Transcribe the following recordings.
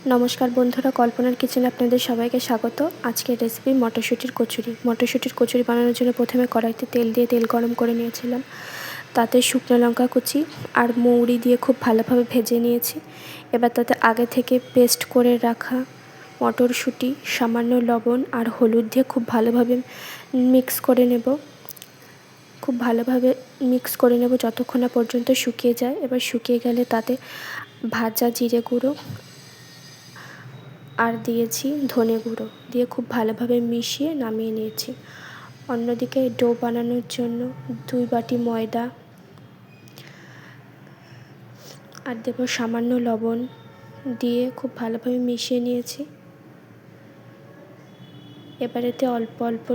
নমস্কার বন্ধুরা, কল্পনার কিচেনে আপনাদের সবাইকে স্বাগত। আজকের রেসিপি মটরশুঁটির কচুরি। মটরশুঁটির কচুরি বানানোর জন্য প্রথমে কড়াইতে তেল দিয়ে তেল গরম করে নিয়েছিলাম। তাতে শুকনো লঙ্কা কুচি আর মৌরি দিয়ে খুব ভালোভাবে ভেজে নিয়েছি। এবার তাতে আগে থেকে পেস্ট করে রাখা মটরশুঁটি, সামান্য লবণ আর হলুদ দিয়ে খুব ভালোভাবে মিক্স করে নেব। খুব ভালোভাবে মিক্স করে নেব যতক্ষণ না পর্যন্ত শুকিয়ে যায়। এবার শুকিয়ে গেলে তাতে ভাজা জিরে গুঁড়ো আর দিয়েছি ধনে গুঁড়ো দিয়ে খুব ভালোভাবে মিশিয়ে নামিয়ে নিয়েছি। অন্যদিকে ডো বানানোর জন্য 2 বাটি ময়দা আর দেব সামান্য লবণ দিয়ে খুব ভালোভাবে মিশিয়ে নিয়েছি। এবার এতে অল্প অল্প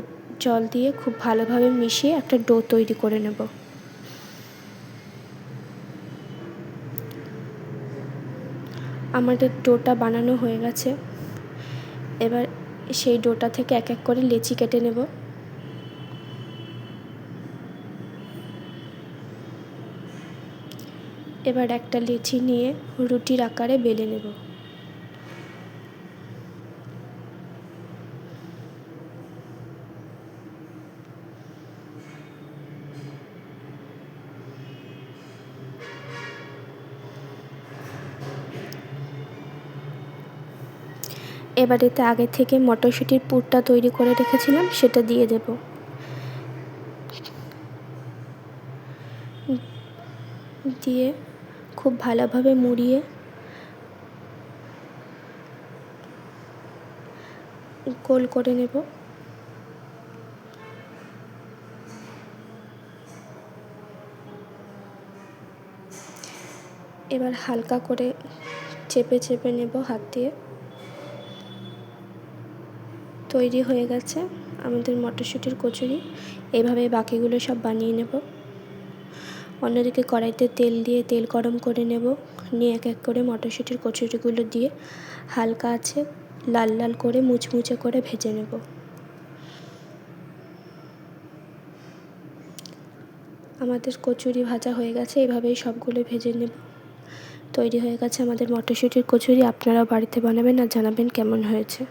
জল দিয়ে খুব ভালোভাবে মিশিয়ে একটা ডো তৈরি করে নেব। আমাদের ডোটা বানানো হয়ে গেছে। এবার সেই ডোটা থেকে এক এক করে লেচি কেটে নেব। এবার একটা লেচি নিয়ে রুটির আকারে বেলে নেব। এবার এতে আগে থেকে মটরশুঁটির পুরটা তৈরি করে রেখেছিলাম সেটা দিয়ে দেব। দিয়ে খুব ভালোভাবে মুড়িয়ে গোল করে নেব। এবার হালকা করে চেপে চেপে নেব হাত দিয়ে। তৈরি হয়ে গেছে আমাদের মটরশুঁটির কচুরি। এইভাবে বাকিগুলো সব বানিয়ে নেব। অন্যদিকে কড়াইতে তেল দিয়ে তেল গরম করে নেব। নিয়ে এক এক করে মটরশুঁটির কচুরিগুলো দিয়ে হালকা আছে লাল লাল করে মুচমুচে করে ভেজে নেব। আমাদের কচুরি ভাজা হয়ে গেছে। এভাবেই সবগুলো ভেজে নেব। তৈরি হয়ে গেছে আমাদের মটরশুঁটির কচুরি। আপনারাও বাড়িতে বানাবেন আর জানাবেন কেমন হয়েছে।